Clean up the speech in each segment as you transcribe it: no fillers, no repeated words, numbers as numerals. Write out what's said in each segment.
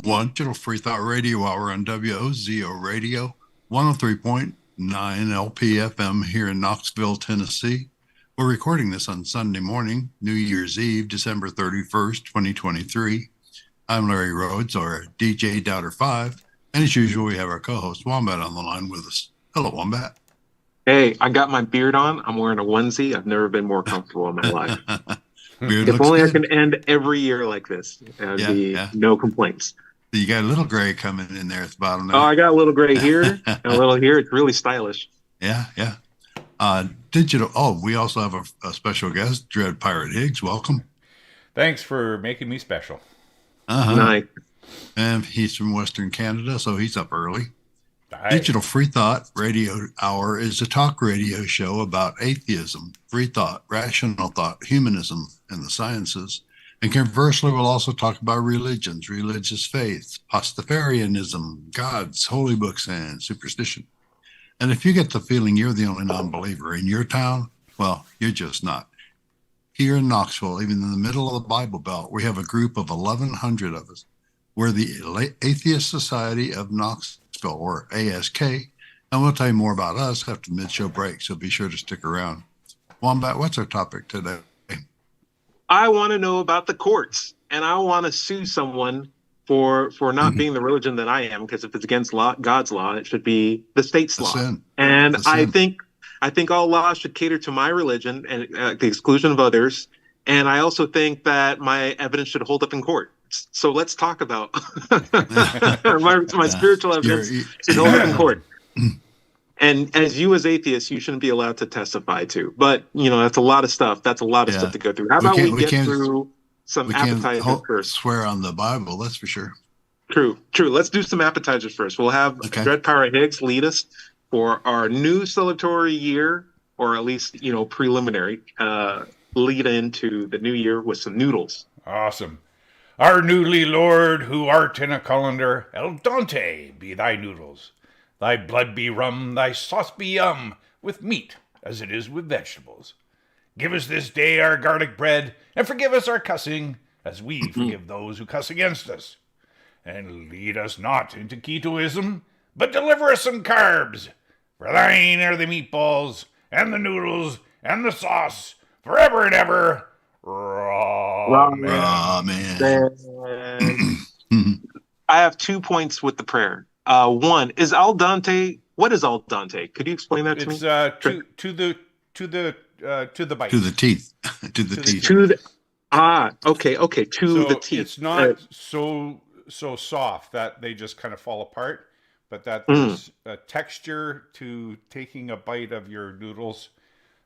One digital FreeThought Radio Hour on WOZO Radio, 103.9 LPFM here in Knoxville, Tennessee. We're recording this on Sunday morning, New Year's Eve, December 31st, 2023. I'm Larry Rhodes, or DJ Doubter 5, and as usual, we have our co-host Wombat on the line with us. Hello, Wombat. Hey, I got my beard on. I'm wearing a onesie. I've never been more comfortable in my life. If only good. I can end every year like this. No complaints. You got a little gray coming in there at the bottom there. Oh, I got a little gray here and a little here. It's really stylish. Yeah. Digital. Oh, we also have a special guest, Dread Pirate Higgs. Welcome. Thanks for making me special. Nice. And he's from Western Canada, so he's up early. Hi. Digital FreeThought Radio Hour is a talk radio show about atheism, free thought, rational thought, humanism, and the sciences. And conversely, we'll also talk about religions, religious faith, Pastafarianism, gods, holy books, and superstition. And if you get the feeling you're the only non-believer in your town, well, you're just not. Here in Knoxville, even in the middle of the Bible Belt, we have a group of 1,100 of us. We're the Atheist Society of Knoxville, or ASK, and we'll tell you more about us after the mid-show break, so be sure to stick around. Wombat, what's our topic today? I want to know about the courts, and I want to sue someone for not being the religion that I am, because if it's against God's law, it should be the state's law. And I think all laws should cater to my religion and at the exclusion of others. And I also think that my evidence should hold up in court. So let's talk about my spiritual evidence should hold up in court. And as you as atheists, you shouldn't be allowed to testify to. But, that's a lot of stuff. That's a lot of stuff to go through. How about we get through some appetizers first? Swear on the Bible, that's for sure. True. Let's do some appetizers first. We'll have Dread Pirate Higgs lead us for our new celebratory year, or at least, preliminary lead into the new year with some noodles. Awesome. Our newly Lord, who art in a colander, el dente be thy noodles. Thy blood be rum, thy sauce be yum, with meat as it is with vegetables. Give us this day our garlic bread, and forgive us our cussing, as we forgive those who cuss against us. And lead us not into ketoism, but deliver us some carbs. For thine are the meatballs, and the noodles, and the sauce, forever and ever. Ramen. I have 2 points with the prayer. One is al dente. What is al dente? Could you explain that to me? It's to the bite. To the teeth. To the teeth. Okay. To the teeth. It's not so soft that they just kind of fall apart, but that there's a texture to taking a bite of your noodles.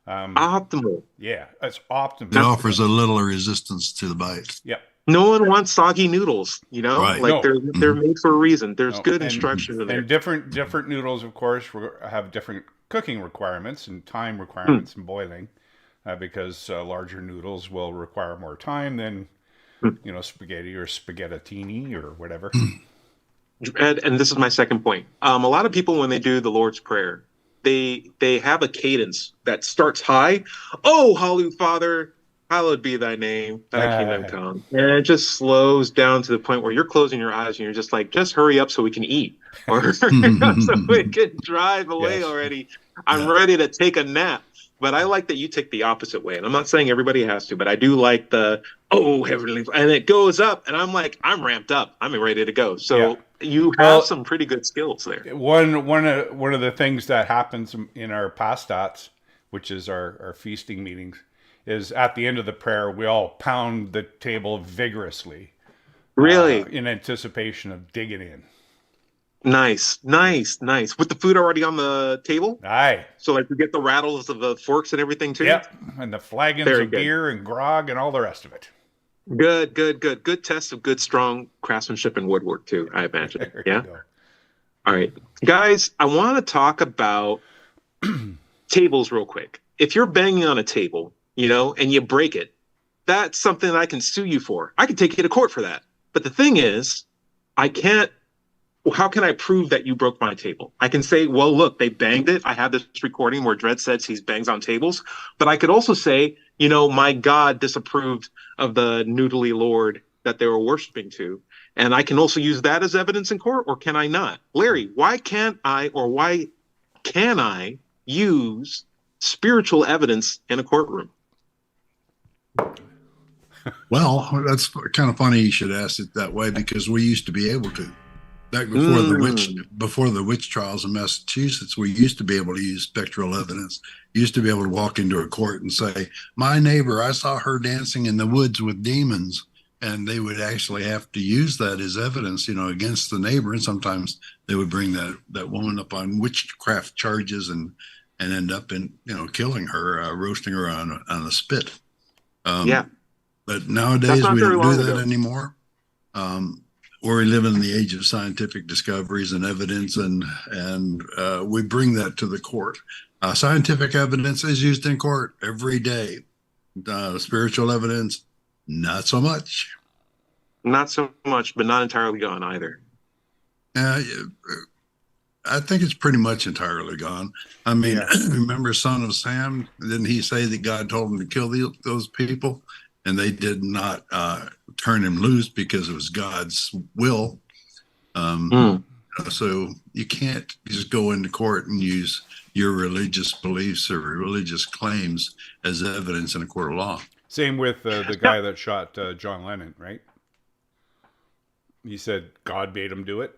Optimal. Yeah, it's optimal. It offers a little resistance to the bite. Yep. No one wants soggy noodles, Right. Like they're made for a reason. There's good instruction in there. And different noodles, of course, have different cooking requirements and time requirements and boiling, because larger noodles will require more time than spaghetti or spaghettini or whatever. And this is my second point. A lot of people, when they do the Lord's Prayer, they have a cadence that starts high. Oh, Holy Father, hallowed be thy name, thy kingdom come. And it just slows down to the point where you're closing your eyes and you're just like, just hurry up so we can eat. Or so we can drive away already. I'm ready to take a nap. But I like that you take the opposite way. And I'm not saying everybody has to, but I do like the, oh, heavenly, and it goes up. And I'm like, I'm ramped up. I'm ready to go. So you have some pretty good skills there. One of the things that happens in our pastats, which is our feasting meetings, is at the end of the prayer, we all pound the table vigorously. Really? In anticipation of digging in. Nice. With the food already on the table? Aye. So like you get the rattles of the forks and everything too? Yep. And the flagons of beer and grog and all the rest of it. Good. Good test of good, strong craftsmanship and woodwork too, I imagine. Yeah? All right. Guys, I want to talk about tables real quick. If you're banging on a table, and you break it, that's something that I can sue you for. I can take you to court for that. But the thing is, how can I prove that you broke my table? I can say, well, look, they banged it. I have this recording where Dredd says he bangs on tables. But I could also say, my God disapproved of the noodly Lord that they were worshiping to. And I can also use that as evidence in court, or can I not? Larry, why can't I, or why can I use spiritual evidence in a courtroom? Well, that's kind of funny you should ask it that way, because we used to be able to. Back before the witch trials in Massachusetts, we used to be able to use spectral evidence. Used to be able to walk into a court and say, "My neighbor, I saw her dancing in the woods with demons," and they would actually have to use that as evidence, against the neighbor. And sometimes they would bring that woman up on witchcraft charges and end up killing her, roasting her on a spit. But nowadays we don't do that anymore. Or we live in the age of scientific discoveries and evidence, and we bring that to the court. Scientific evidence is used in court every day. Spiritual evidence, not so much. Not so much, but not entirely gone either. I think it's pretty much entirely gone. I mean, remember Son of Sam? Didn't he say that God told him to kill those people? And they did not turn him loose because it was God's will. So you can't just go into court and use your religious beliefs or religious claims as evidence in a court of law. Same with the guy that shot John Lennon, right? He said God made him do it.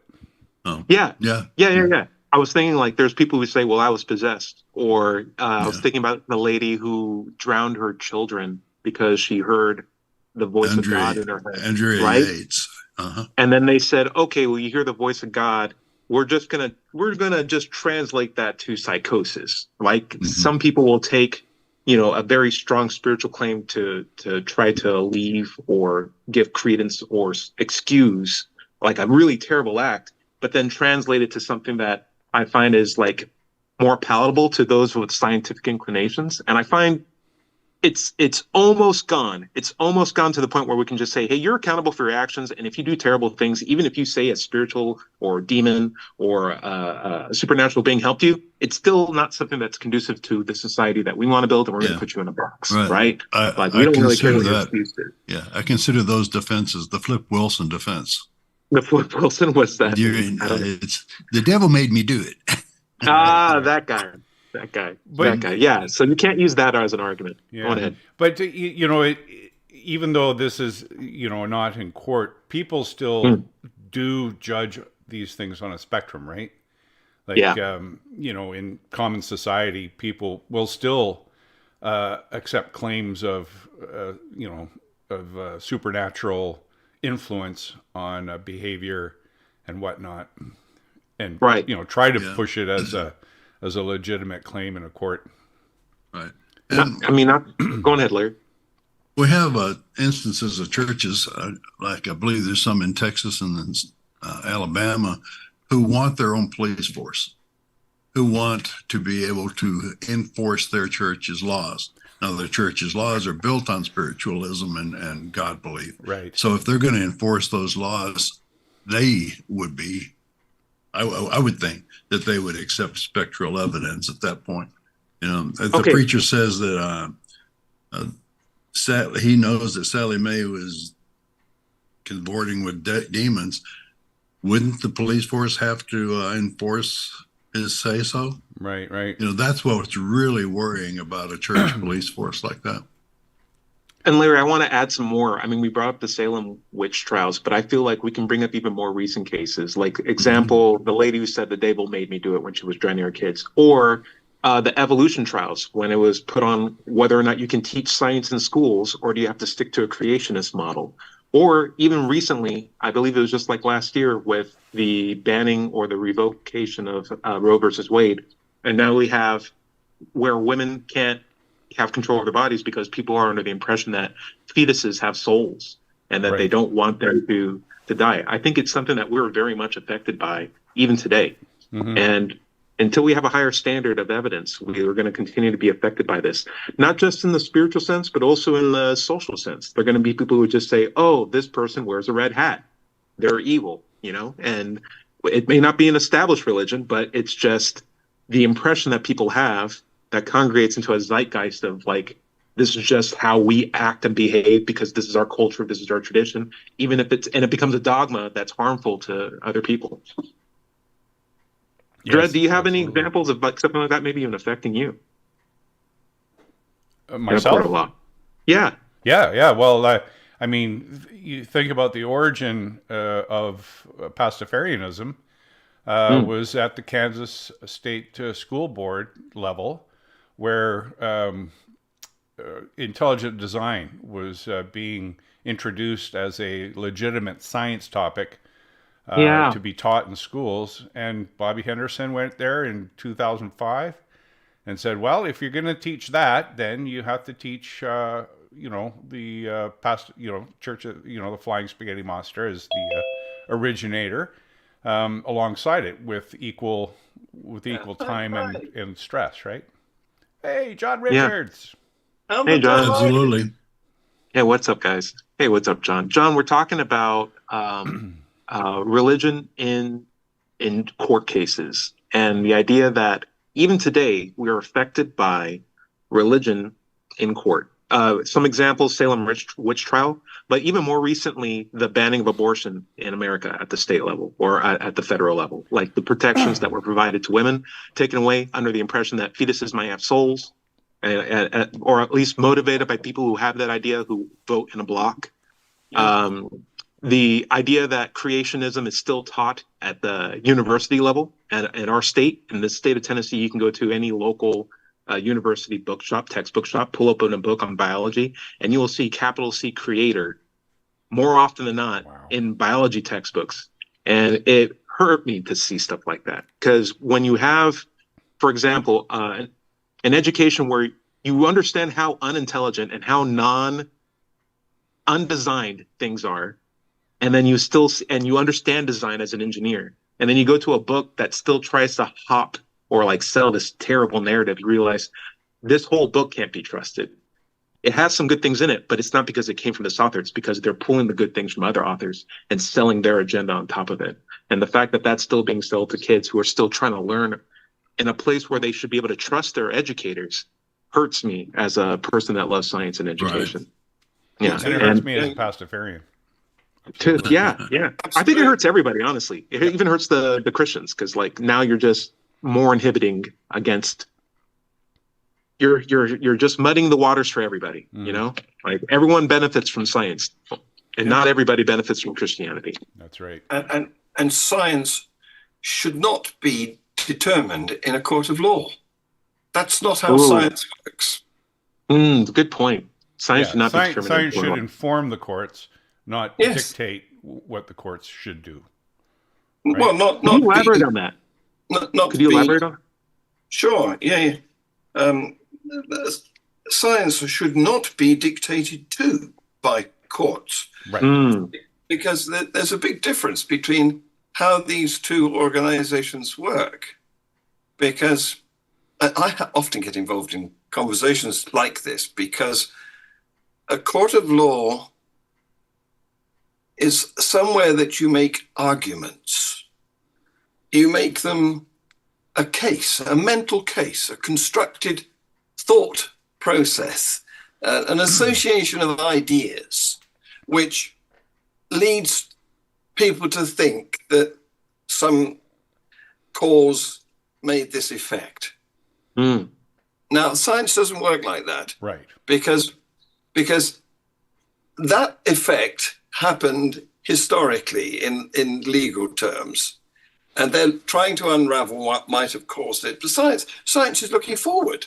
Oh. Yeah. I was thinking, like, there's people who say, well, I was possessed. Or I was thinking about the lady who drowned her children because she heard the voice of God in her head. Andrea Yates. And then they said, okay, well, you hear the voice of God. We're gonna just translate that to psychosis. Like some people will take, a very strong spiritual claim to try to leave or give credence or excuse like a really terrible act, but then translate it to something that I find is like more palatable to those with scientific inclinations. And I find it's almost gone. It's almost gone to the point where we can just say, hey, you're accountable for your actions. And if you do terrible things, even if you say a spiritual or demon or a supernatural being helped you, it's still not something that's conducive to the society that we want to build. And we're going to put you in a box, right? We don't really care what your excuse is. Yeah, I consider those defenses the Flip Wilson defense. The Flip Wilson was that? It's the devil made me do it. That guy. Yeah. So you can't use that as an argument. Yeah. Go ahead. But even though this is not in court, people still do judge these things on a spectrum, right? Like in common society, people will still accept claims of supernatural influence on behavior and whatnot, and try to push it as a legitimate claim in a court. Right. Go ahead, Larry. We have instances of churches, like I believe there's some in Texas and in Alabama, who want their own police force, who want to be able to enforce their church's laws. Now, their church's laws are built on spiritualism and God belief. Right. So if they're going to enforce those laws, they would be, I would think, that they would accept spectral evidence at that point. The preacher says that he knows that Sally Mae was cavorting with demons. Wouldn't the police force have to enforce his say-so? Right. That's what's really worrying about a church police force like that. And Larry, I want to add some more. I mean, we brought up the Salem witch trials, but I feel like we can bring up even more recent cases. Like, example, the lady who said the devil made me do it when she was drowning her kids, or the evolution trials, when it was put on whether or not you can teach science in schools, or do you have to stick to a creationist model? Or even recently, I believe it was just like last year with the banning or the revocation of Roe versus Wade. And now we have where women can't have control of their bodies because people are under the impression that fetuses have souls and that they don't want them to die. I think it's something that we're very much affected by even today. And until we have a higher standard of evidence, we are going to continue to be affected by this, not just in the spiritual sense, but also in the social sense. They're going to be people who just say, oh, this person wears a red hat. They're evil, and it may not be an established religion, but it's just the impression that people have that congregates into a zeitgeist of like This is just how we act and behave because this is our culture, this is our tradition, even if it becomes a dogma that's harmful to other people. Yes, Dred, do you have any absolutely. examples of like something like that maybe even affecting you? Myself? A lot. Yeah. Yeah. Well, I mean, you think about the origin of Pastafarianism was at the Kansas State School Board level, where intelligent design was being introduced as a legitimate science topic to be taught in schools. And Bobby Henderson went there in 2005 and said, well, if you're going to teach that, then you have to teach, the Church of, the Flying Spaghetti Monster as the originator, alongside it with equal time and stress, right? Hey, John Richards. Yeah. Hey, John. Absolutely. Hey, what's up, guys? Hey, what's up, John? John, we're talking about religion in court cases, and the idea that even today we are affected by religion in court. Some examples: Salem witch trial, but even more recently, the banning of abortion in America at the state level or at the federal level. Like the protections that were provided to women taken away under the impression that fetuses might have souls, or at least motivated by people who have that idea, who vote in a block. The idea that creationism is still taught at the university level, and in our state, in the state of Tennessee, you can go to any local university bookshop, textbook shop, pull open a book on biology, and you will see capital C creator more often than not in biology textbooks. And it hurt me to see stuff like that, because when you have, for example, an education where you understand how unintelligent and how undesigned things are, and then you understand design as an engineer, and then you go to a book that still tries to hop or like sell this terrible narrative, you realize this whole book can't be trusted. It has some good things in it, but it's not because it came from this author. It's because they're pulling the good things from other authors and selling their agenda on top of it. And the fact that that's still being sold to kids who are still trying to learn in a place where they should be able to trust their educators hurts me as a person that loves science and education. Right. Yeah, and it hurts me as a Pastafarian. Yeah. I think it hurts everybody, honestly. It even hurts the Christians, because like now you're just more inhibiting against. You're just muddying the waters for everybody. You know, like everyone benefits from science, and not everybody benefits from Christianity. That's right. And science should not be determined in a court of law. That's not how science works. Good point. Science should not be determined. Science should inform the courts, not dictate what the courts should do. Right? Well, not. Can you elaborate on that? Could you elaborate on? Sure. Yeah. Science should not be dictated to by courts, right? Because there's a big difference between how these two organizations work. Because I often get involved in conversations like this, because a court of law is somewhere that you make arguments. You make them a case, a mental case, a constructed thought process, an association of ideas, which leads people to think that some cause made this effect. Now, science doesn't work like that. Right. Because that effect happened historically in legal terms. And they're trying to unravel what might have caused it. But science is looking forward.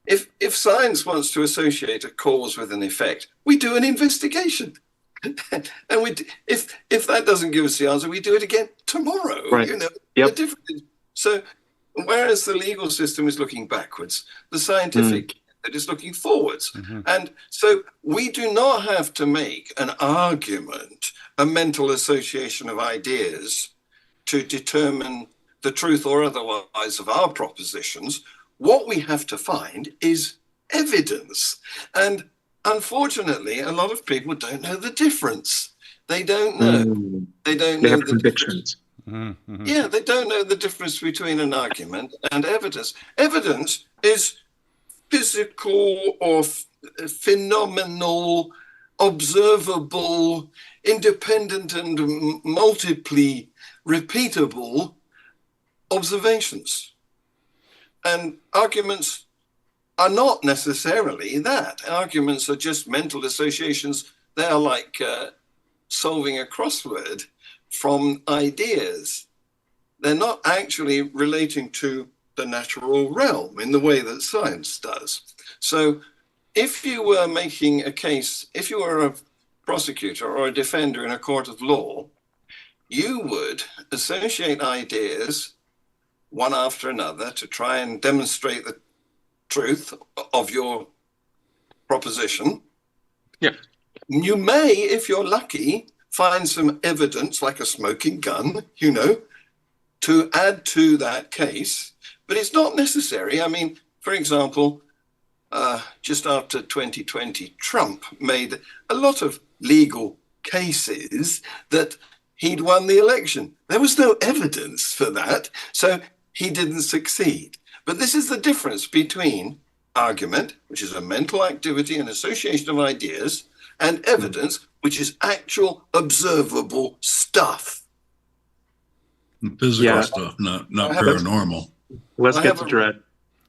If science wants to associate a cause with an effect, we do an investigation. And if that doesn't give us the answer, we do it again tomorrow. Right. You know, Yep. So whereas the legal system is looking backwards, the scientific is looking forwards. And so we do not have to make an argument, a mental association of ideas to determine the truth or otherwise of our propositions. What we have to find is evidence. And unfortunately, a lot of people don't know the difference. They don't know. They don't know the difference. Yeah, they don't know the difference between an argument and evidence. Evidence is physical or phenomenal, observable, independent, and multiply repeatable observations. And arguments are not necessarily that. Arguments are just mental associations. They are like solving a crossword from ideas. They're not actually relating to the natural realm in the way that science does. So if you were making a case, if you were a prosecutor or a defender in a court of law, you would associate ideas one after another to try and demonstrate the truth of your proposition. Yeah. You may, if you're lucky, find some evidence, like a smoking gun, you know, to add to that case, but it's not necessary. I mean, for example, just after 2020, Trump made a lot of legal cases that he'd won the election. There was no evidence for that, so he didn't succeed. But this is the difference between argument, which is a mental activity and association of ideas, and evidence, which is actual observable stuff. Physical stuff, not paranormal. Let's get to Dread.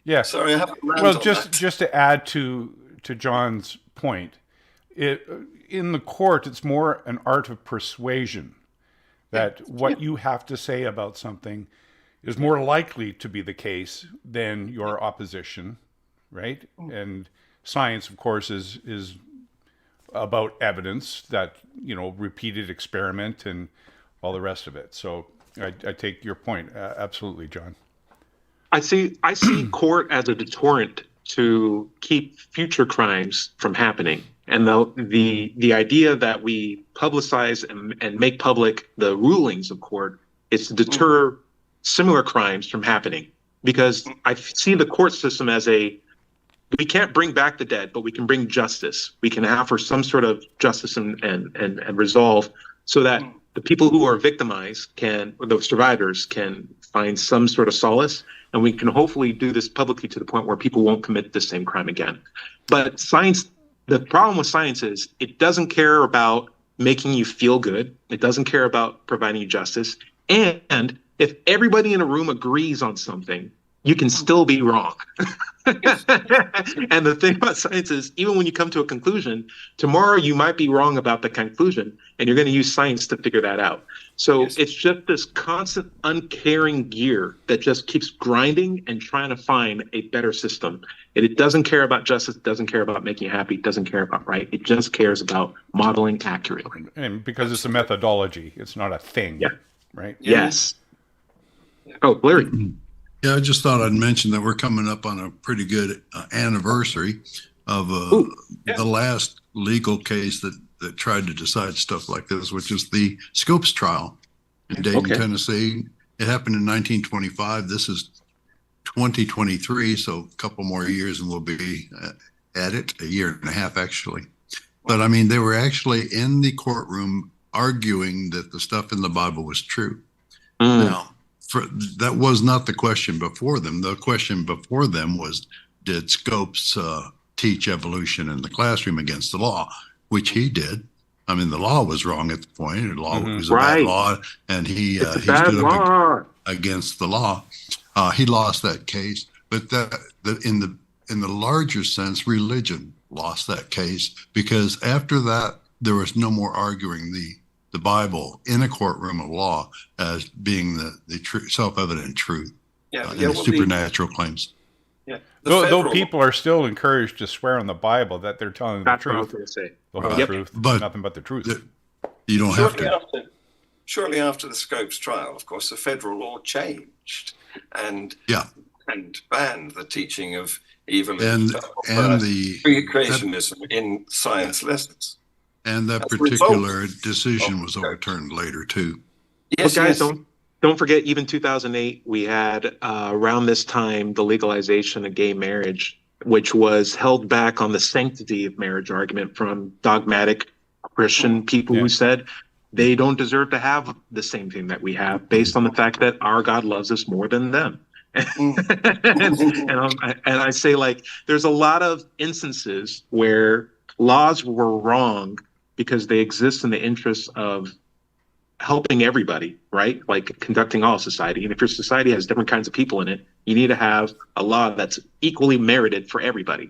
Yeah. Sorry, I haven't. Well, just to add to John's point, in the court, it's more an art of persuasion. That what you have to say about something is more likely to be the case than your opposition, right? And science, of course, is about evidence, that, you know, repeated experiment and all the rest of it. So I take your point. Absolutely, John. I see court as a deterrent to keep future crimes from happening. And the idea that we publicize and make public the rulings of court is to deter similar crimes from happening. Because I see the court system as we can't bring back the dead, but we can bring justice. We can offer some sort of justice and resolve, so that the people who are victimized or the survivors can find some sort of solace. And we can hopefully do this publicly to the point where people won't commit the same crime again. But science, the problem with science is it doesn't care about making you feel good. It doesn't care about providing you justice. And if everybody in a room agrees on something, you can still be wrong. And the thing about science is, even when you come to a conclusion, tomorrow you might be wrong about the conclusion, and you're going to use science to figure that out. So it's just this constant uncaring gear that just keeps grinding and trying to find a better system. And it doesn't care about justice. It doesn't care about making you happy. It doesn't care about right. It just cares about modeling accurately. And because it's a methodology, it's not a thing. Yeah. Right? Yes. Oh, Larry. Yeah, I just thought I'd mention that we're coming up on a pretty good anniversary of the last legal case that tried to decide stuff like this, which is the Scopes trial in Dayton, Tennessee. It happened in 1925. This is 2023, so a couple more years and we'll be at it, a year and a half actually. But I mean, they were actually in the courtroom arguing that the stuff in the Bible was true. Now, that was not the question before them. The question before them was, did Scopes teach evolution in the classroom against the law? Which he did. I mean, the law was wrong at the point. The law was a bad law, and he stood up against the law. He lost that case. But in the larger sense, religion lost that case, because after that, there was no more arguing the Bible in a courtroom of law as being the self-evident truth and supernatural claims. Yeah. Though people are still encouraged to swear on the Bible that they're telling the truth. The whole truth, but nothing but the truth. You don't have to. Shortly after the Scopes trial, of course, the federal law changed and banned the teaching of evolution and the pre-creationism in science lessons. And that particular decision was overturned later too. Yes, guys, don't forget, even 2008, we had around this time the legalization of gay marriage, which was held back on the sanctity of marriage argument from dogmatic Christian people who said they don't deserve to have the same thing that we have, based on the fact that our God loves us more than them. And I say, like, there's a lot of instances where laws were wrong because they exist in the interest of helping everybody, right? Like conducting all society. And if your society has different kinds of people in it, you need to have a law that's equally merited for everybody.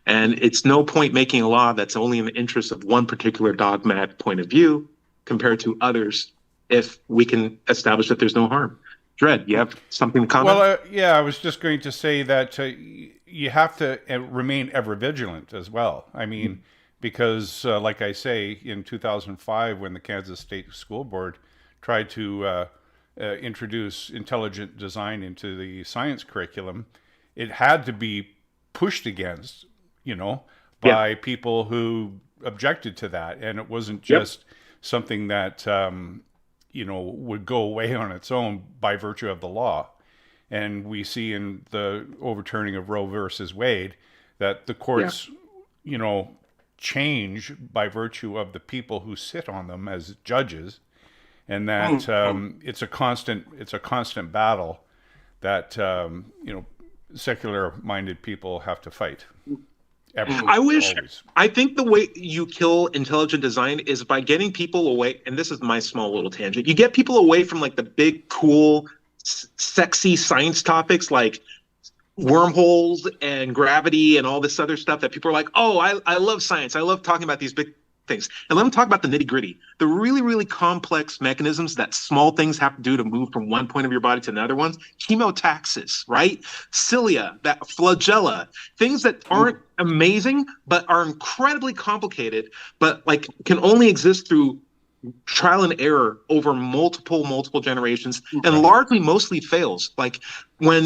And it's no point making a law that's only in the interest of one particular dogmatic point of view compared to others if we can establish that there's no harm. Dred, you have something to comment? Well, yeah, I was just going to say that you have to remain ever vigilant as well. I mean, because like I say, in 2005, when the Kansas State School Board tried to introduce intelligent design into the science curriculum, it had to be pushed against, by people who objected to that. And it wasn't just something that, would go away on its own by virtue of the law. And we see in the overturning of Roe versus Wade that the courts, change by virtue of the people who sit on them as judges, and that it's a constant battle that secular-minded people have to fight. I think the way you kill intelligent design is by getting people away, and this is my small little tangent, you get people away from like the big, cool, sexy science topics like wormholes and gravity and all this other stuff that people are like, oh, I love science. I love talking about these big things. And let them talk about the nitty gritty, the really, really complex mechanisms that small things have to do to move from one point of your body to another one. Chemotaxis, right? Cilia, that flagella, things that aren't amazing, but are incredibly complicated, but like can only exist through trial and error over multiple generations, and largely mostly fails. Like when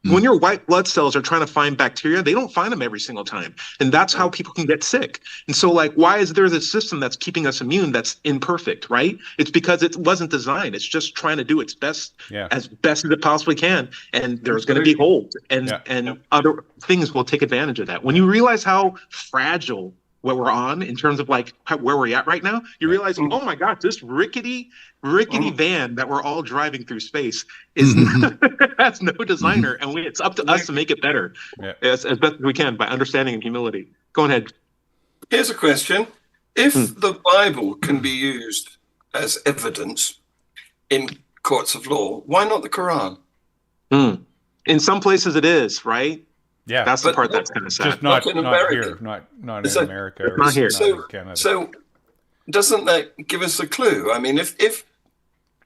when your white blood cells are trying to find bacteria, they don't find them every single time. And that's how people can get sick. And so like, why is there this system that's keeping us immune that's imperfect, right? It's because it wasn't designed. It's just trying to do its best, as best as it possibly can. And there's going to be holes, and other things will take advantage of that. When you realize how fragile what we're on in terms of like where we're at right now, you realize, oh my God, this rickety van that we're all driving through space is has no designer, and it's up to us to make it better as best as we can by understanding and humility. Go ahead. Here's a question. If the Bible can be used as evidence in courts of law, why not the Quran? In some places it is, right? Yeah, that's the part that's kind of sad. Just not here, not in America, or not here. Not in Canada. So doesn't that give us a clue? I mean, if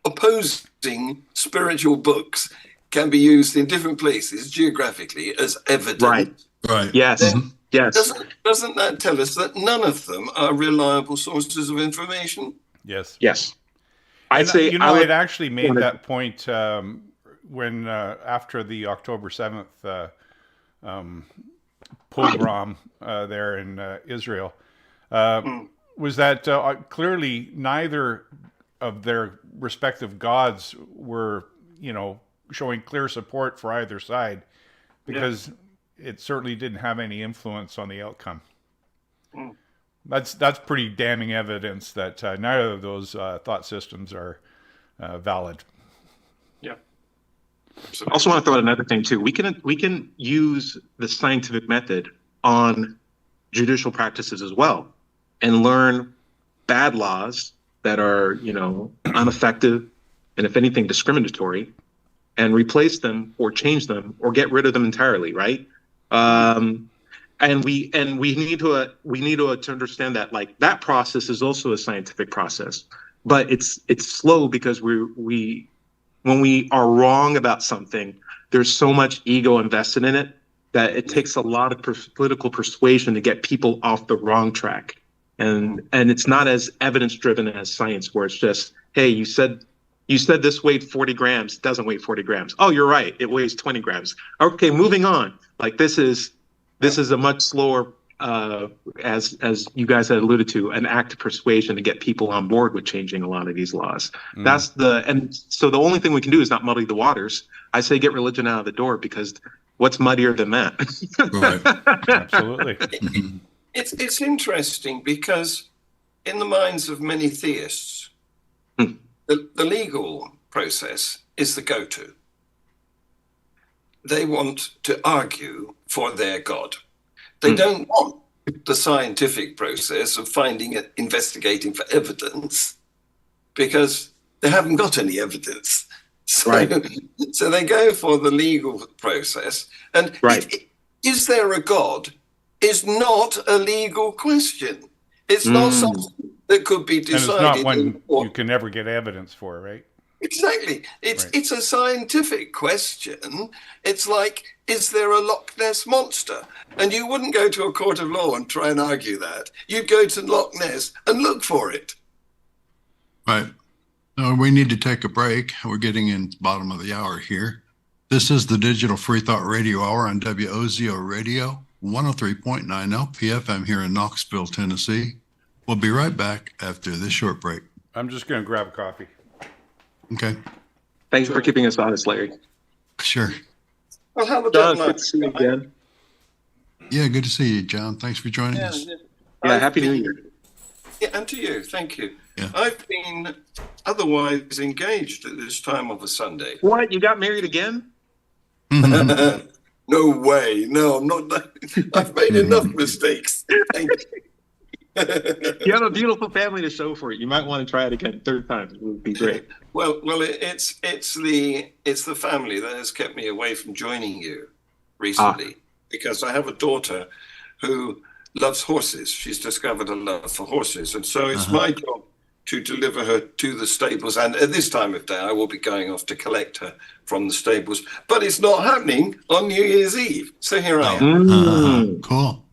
opposing spiritual books can be used in different places geographically as evidence, right? Yes, yes. Doesn't that tell us that none of them are reliable sources of information? Yes. I'd say I'd actually made that point when after the October 7th. Pogrom there in Israel was that clearly neither of their respective gods were, showing clear support for either side, because it certainly didn't have any influence on the outcome. That's pretty damning evidence that neither of those thought systems are valid. I also want to throw out another thing too. We can use the scientific method on judicial practices as well, and learn bad laws that are, ineffective and, if anything, discriminatory, and replace them or change them or get rid of them entirely, right? And we need to understand that like that process is also a scientific process, but it's slow because when we are wrong about something, there's so much ego invested in it that it takes a lot of political persuasion to get people off the wrong track. And it's not as evidence driven as science, where it's just, hey, you said this weighed 40 grams, it doesn't weigh 40 grams. Oh, you're right, it weighs 20 grams. Okay, moving on. Like this is a much slower, as you guys had alluded to, an act of persuasion to get people on board with changing a lot of these laws. And so the only thing we can do is not muddy the waters. I say get religion out of the door, because what's muddier than that? Right. Absolutely. It's interesting because in the minds of many theists, the legal process is the go-to. they want to argue for their God. They don't want the scientific process of investigating for evidence, because they haven't got any evidence. So, so they go for the legal process. And is there a God is not a legal question. It's not something that could be decided. And it's not one you can never get evidence for, right? Exactly. It's a scientific question. It's like, is there a Loch Ness monster? And you wouldn't go to a court of law and try and argue that. You'd go to Loch Ness and look for it. Right. No, we need to take a break. We're getting in the bottom of the hour here. This is the Digital FreeThought Radio Hour on WOZO Radio, 103.9 LPFM here in Knoxville, Tennessee. We'll be right back after this short break. I'm just going to grab a coffee. Okay. Thanks for keeping us honest, Larry. Sure. Well, how about John, good to see you again. Yeah, good to see you, John. Thanks for joining us. Yeah, Happy New Year. Yeah, and to you. Thank you. Yeah. I've been otherwise engaged at this time of a Sunday. What? You got married again? No way. No, I'm not. I've made enough mistakes. Thank you. You have a beautiful family to show for it. You might want to try it again third time. It would be great. Well, it's the family that has kept me away from joining you recently, because I have a daughter who loves horses. She's discovered a love for horses, and so it's my job to deliver her to the stables. And at this time of day, I will be going off to collect her from the stables. But it's not happening on New Year's Eve. So here I am. Cool.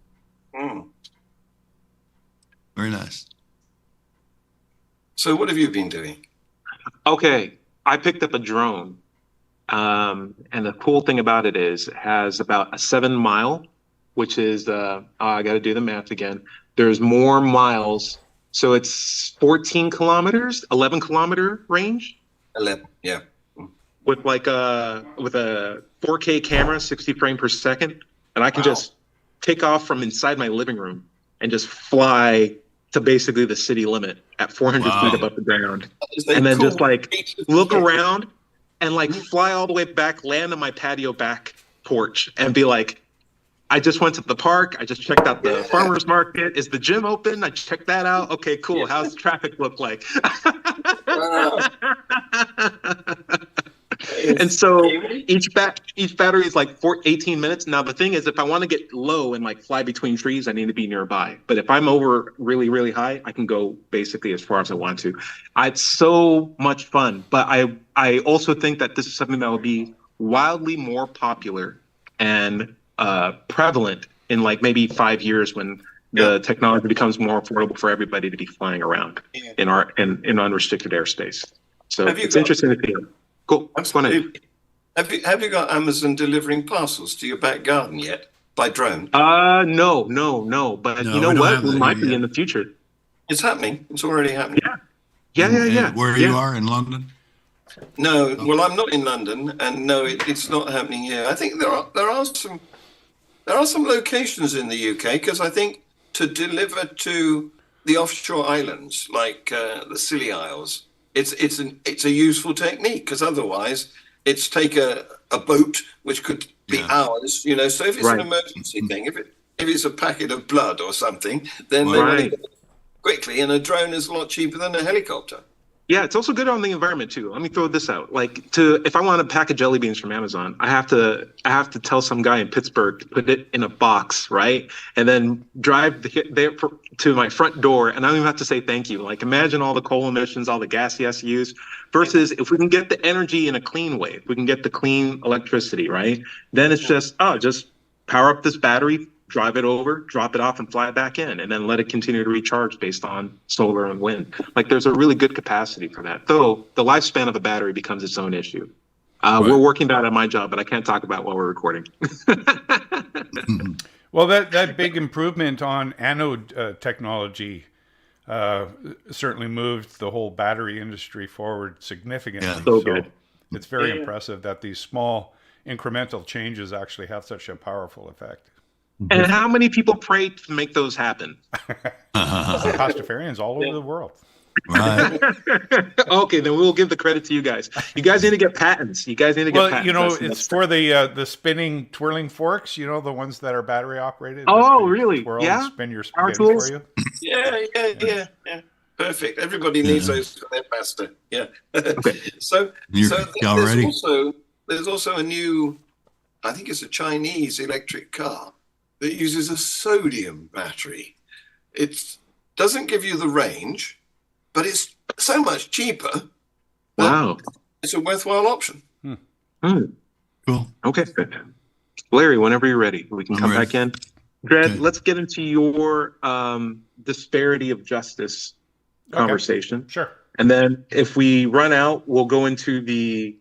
Very nice. So what have you been doing? Okay, I picked up a drone. And the cool thing about it is it has about a 7 mile, which is, I got to do the math again. There's more miles. So it's 14 kilometers, 11 kilometer range. 11, yeah. With like with a 4K camera, 60 frames per second. And I can just take off from inside my living room and just fly to basically the city limit at 400 feet above the ground. And then just like look around and like fly all the way back, land on my patio back porch and be like, I just went to the park. I just checked out the farmer's market. Is the gym open? I checked that out. Okay, cool. How's the traffic look like? And so each battery is like 18 minutes. Now, the thing is, if I want to get low and like fly between trees, I need to be nearby. But if I'm over really, really high, I can go basically as far as I want to. It's so much fun. But I also think that this is something that will be wildly more popular and prevalent in like maybe 5 years when the technology becomes more affordable for everybody to be flying around in unrestricted airspace. So it's interesting to see. Cool. Have you got Amazon delivering parcels to your back garden yet by drone? No. But you know what? We might be in the future. It's happening. It's already happening. Yeah. Where you are in London? No, well, I'm not in London, and no, it's not happening here. I think there are some locations in the UK, because I think to deliver to the offshore islands like the Scilly Isles, it's a useful technique, because otherwise it's take a boat, which could be hours, So if it's an emergency thing, if it's a packet of blood or something, then they want to go quickly, and a drone is a lot cheaper than a helicopter. Yeah, it's also good on the environment too. Let me throw this out. Like, if I want a pack of jelly beans from Amazon, I have to tell some guy in Pittsburgh to put it in a box, right? And then drive there to my front door, and I don't even have to say thank you. Like, imagine all the coal emissions, all the gas he has to use, versus if we can get the energy in a clean way, if we can get the clean electricity, right? Then it's just power up this battery, drive it over, drop it off, and fly it back in, and then let it continue to recharge based on solar and wind. Like, there's a really good capacity for that. Though the lifespan of a battery becomes its own issue. We're working that at my job, but I can't talk about while we're recording. Well, that big improvement on anode technology certainly moved the whole battery industry forward significantly. Yeah, so good. It's very impressive that these small incremental changes actually have such a powerful effect. And how many people pray to make those happen? Pastafarians all over the world. Right. Okay, then we'll give the credit to you guys. You guys need to get patents. Well, it's for the spinning, twirling forks. You know, the ones that are battery operated. Oh, really? Twirl Yeah. and spin your Power spaghetti tools? for you. Yeah. Perfect. Everybody needs those for their pasta. Yeah. Okay. So y'all ready? There's also a new, I think it's a Chinese electric car that uses a sodium battery. It doesn't give you the range, but it's so much cheaper. Wow. It's a worthwhile option. Cool. Okay. Larry, whenever you're ready, we can come ready. back in. Dred, Okay. let's get into your disparity of justice conversation. Sure. And then if we run out, we'll go into the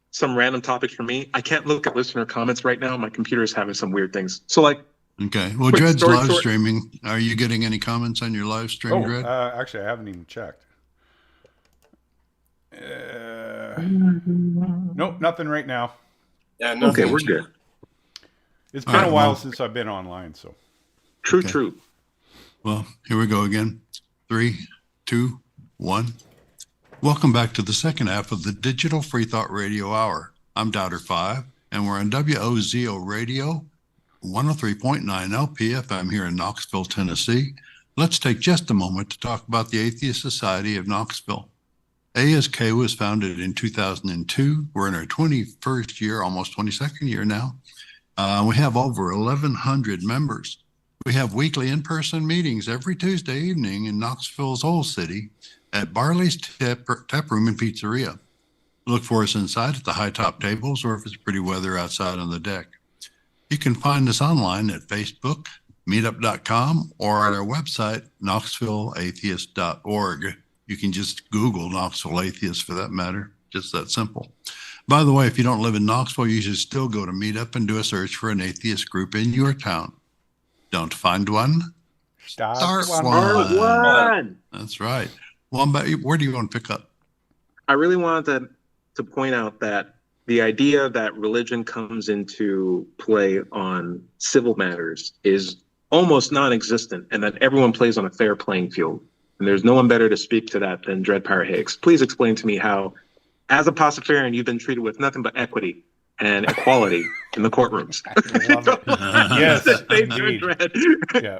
some random topics for me. I can't look at listener comments right now. My computer is having some weird things. So Okay. Well, Quick Dred's story live short. streaming. Are you getting any comments on your live stream, Dred? Actually, I haven't even checked. Nope, nothing right now. Yeah, okay, we're good. It's been a while since I've been online, so. True. Well, here we go again. 3, 2, 1. Welcome back to the second half of the Digital FreeThought Radio Hour. I'm Doubter 5, and we're on WOZO Radio, 103.9 LPFM here in Knoxville, Tennessee. Let's take just a moment to talk about the Atheist Society of Knoxville. ASK was founded in 2002. We're in our 21st year, almost 22nd year now. We have over 1,100 members. We have weekly in-person meetings every Tuesday evening in Knoxville's Old City at Barley's Tap Room and Pizzeria. Look for us inside at the high top tables or if it's pretty weather outside on the deck. You can find us online at Facebook, meetup.com, or at our website, knoxvilleatheist.org. You can just Google Knoxville Atheist for that matter, just that simple. By the way, if you don't live in Knoxville, you should still go to Meetup and do a search for an atheist group in your town. Don't find one? Start one. That's right. Wombat, where do you want to pick up? I really wanted to point out that the idea that religion comes into play on civil matters is almost non-existent, and that everyone plays on a fair playing field. And there's no one better to speak to that than Dred Power Higgs. Please explain to me how, as a Pastafarian, you've been treated with nothing but equity and equality in the courtrooms. Yes, Thank you, indeed. Dred. Yeah.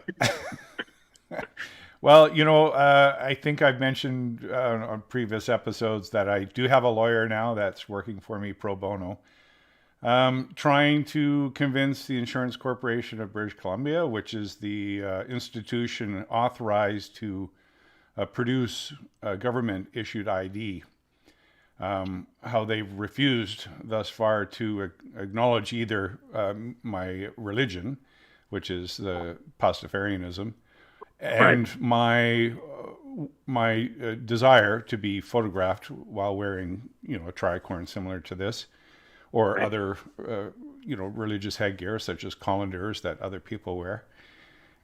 Well, I think I've mentioned on previous episodes that I do have a lawyer now that's working for me pro bono, trying to convince the Insurance Corporation of British Columbia, which is the institution authorized to produce a government-issued ID, how they've refused thus far to acknowledge either my religion, which is the Pastafarianism, and my desire to be photographed while wearing, a tricorn similar to this, or other, religious headgear such as colanders that other people wear.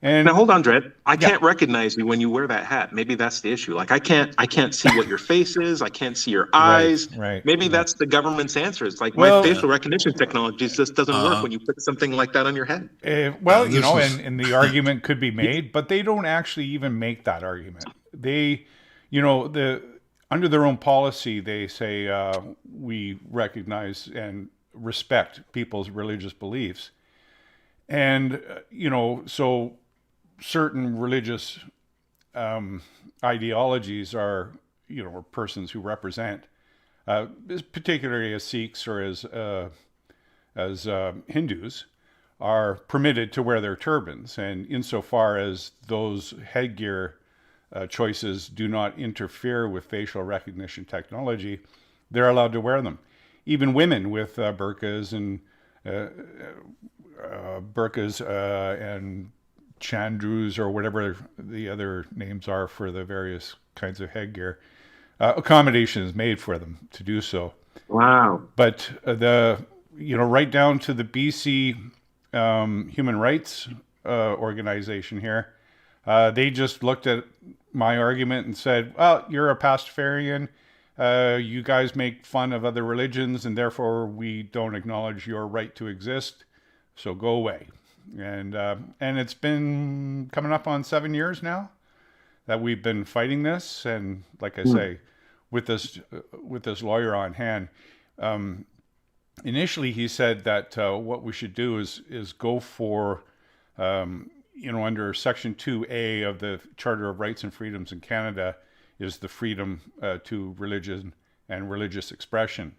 And now hold on, Dred. I can't recognize you when you wear that hat. Maybe that's the issue. Like I can't see what your face is. I can't see your eyes. Right. Maybe that's the government's answer. It's like my facial recognition technology just doesn't work when you put something like that on your head. And the argument could be made, but they don't actually even make that argument. They, under their own policy, they say we recognize and respect people's religious beliefs, and so certain religious ideologies are, or persons who represent, particularly as Sikhs or as Hindus, are permitted to wear their turbans, and insofar as those headgear choices do not interfere with facial recognition technology, they're allowed to wear them. Even women with burqas and and chandrus, or whatever the other names are for the various kinds of headgear, accommodation is made for them to do so. Wow. But right down to the BC Human Rights organization here, they just looked at my argument and said, well, you're a Pastafarian, you guys make fun of other religions, and therefore we don't acknowledge your right to exist, so go away. And it's been coming up on 7 years now that we've been fighting this, and like I say, with this lawyer on hand, initially he said that what we should do is go for, under Section 2A of the Charter of Rights and Freedoms in Canada is the freedom to religion and religious expression.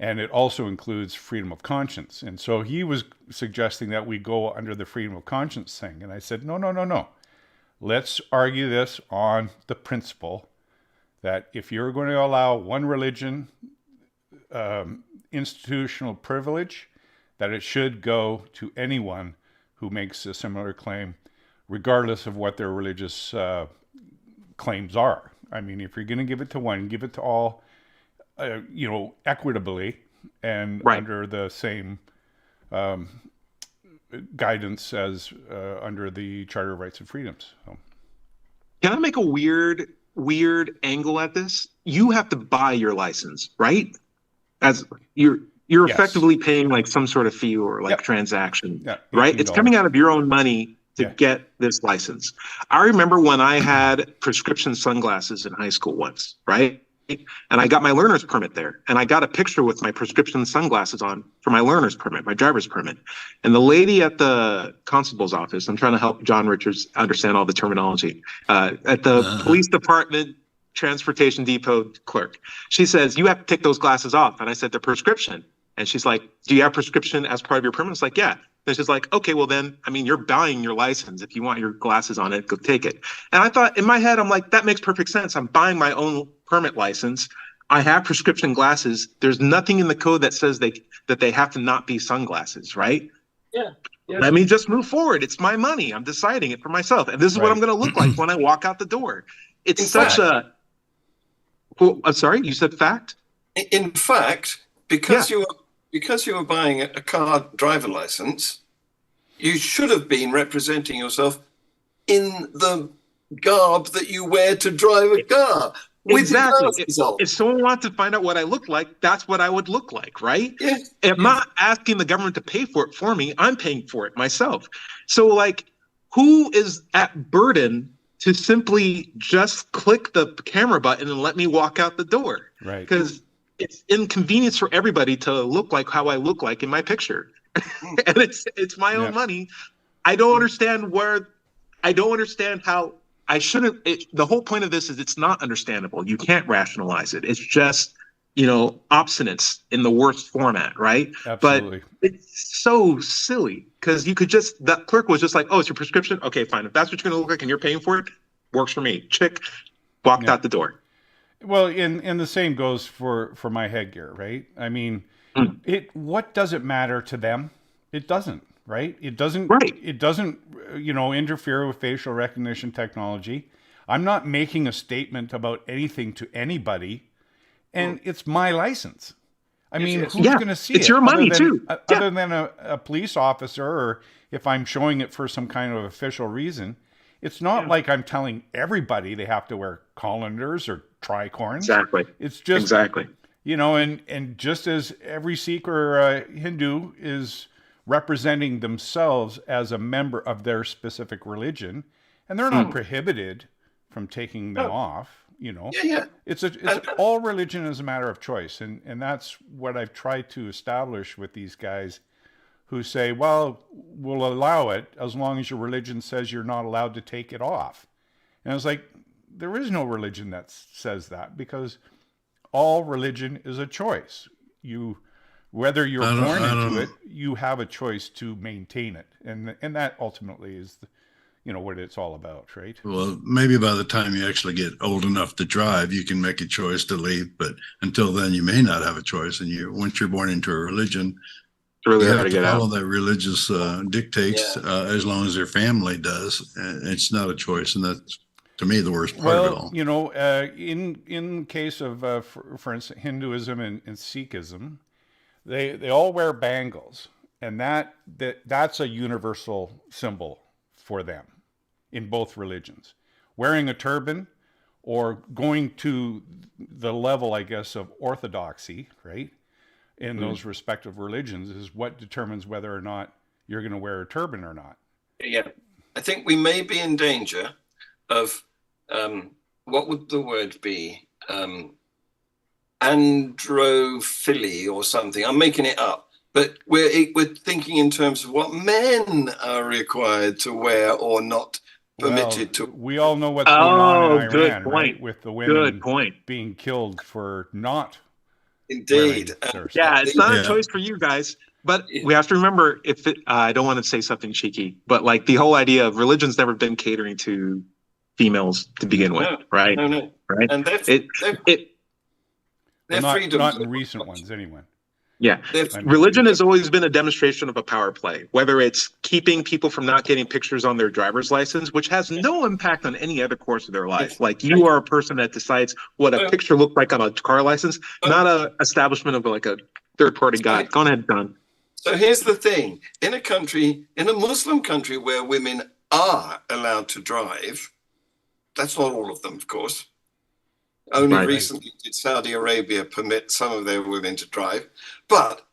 And it also includes freedom of conscience. And so he was suggesting that we go under the freedom of conscience thing. And I said, no. Let's argue this on the principle that if you're going to allow one religion institutional privilege, that it should go to anyone who makes a similar claim, regardless of what their religious claims are. I mean, if you're going to give it to one, give it to all, equitably and under the same guidance as under the Charter of Rights and Freedoms. So. Can I make a weird angle at this? You have to buy your license, right? As you're yes. effectively paying like some sort of fee or like transaction, right? It's coming out of your own money to get this license. I remember when I had prescription sunglasses in high school once, right? And I got my learner's permit there. And I got a picture with my prescription sunglasses on for my learner's permit, my driver's permit. And the lady at the constable's office, I'm trying to help John Richards understand all the terminology, at the police department transportation depot clerk, she says, you have to take those glasses off. And I said, the prescription. And she's like, do you have prescription as part of your permit? It's like, yeah. And she's like, okay, well then, I mean, you're buying your license. If you want your glasses on it, go take it. And I thought in my head, I'm like, that makes perfect sense. I'm buying my own permit license. I have prescription glasses. There's nothing in the code that says that they have to not be sunglasses, right? Yeah. Let me just move forward. It's my money. I'm deciding it for myself. And this is what I'm going to look like when I walk out the door. It's such a... Well, I'm sorry, you said fact? In fact, because you were buying a car driver license, you should have been representing yourself in the garb that you wear to drive a car. Exactly. If someone wants to find out what I look like, that's what I would look like, right? Yeah. I'm not asking the government to pay for it for me. I'm paying for it myself. So, like, who is at burden to simply just click the camera button and let me walk out the door? Right. Because it's inconvenience for everybody to look like how I look like in my picture. And it's my own money. I don't understand how I shouldn't. The whole point of this is it's not understandable. You can't rationalize it. It's just, obstinance in the worst format, right? Absolutely. But it's so silly because you could that clerk was just like, oh, it's your prescription? Okay, fine. If that's what you're going to look like and you're paying for it, works for me. Chick, walked out the door. Well, and the same goes for my headgear, right? I mean, what does it matter to them? It doesn't, right? It doesn't, interfere with facial recognition technology. I'm not making a statement about anything to anybody, and it's my license. I mean, who's going to see it? It's your money too. Other than a police officer, or if I'm showing it for some kind of official reason. It's not like I'm telling everybody they have to wear colanders or tricorns. Exactly. It's just and just as every Sikh or Hindu is representing themselves as a member of their specific religion, and they're not prohibited from taking them off. It's all religion is a matter of choice, and that's what I've tried to establish with these guys who say, well, we'll allow it as long as your religion says you're not allowed to take it off. And it's like, there is no religion that says that, because all religion is a choice. Whether you're born into it, you have a choice to maintain it. And that ultimately is what it's all about, right? Well, maybe by the time you actually get old enough to drive, you can make a choice to leave. But until then, you may not have a choice. And once you're born into a religion, really you have to follow that religious dictates as long as their family does. It's not a choice, and that's, to me, the worst part of it all. In case of, for instance, Hinduism and Sikhism, they all wear bangles, and that's a universal symbol for them in both religions. Wearing a turban or going to the level, I guess, of orthodoxy, right? In those respective religions is what determines whether or not you're going to wear a turban or not. Yeah. I think we may be in danger of what would the word be? Androphily or something. I'm making it up. But we're thinking in terms of what men are required to wear or not permitted to. We all know what's going on in Iran, right? With the women being killed for not. Indeed. Yeah, it's not a choice for you guys. But we have to remember, I don't want to say something cheeky, but like the whole idea of religion's never been catering to females to begin with, right? No. Right? And they're freedom. Not in recent ones, anyway. Yeah. Religion has always been a demonstration of a power play, whether it's keeping people from not getting pictures on their driver's license, which has no impact on any other course of their life. Like you are a person that decides what a picture looks like on a car license, not a establishment of like a third party guy. Go ahead, Don. So here's the thing. In a Muslim country where women are allowed to drive, that's not all of them, of course. Only recently did Saudi Arabia permit some of their women to drive. But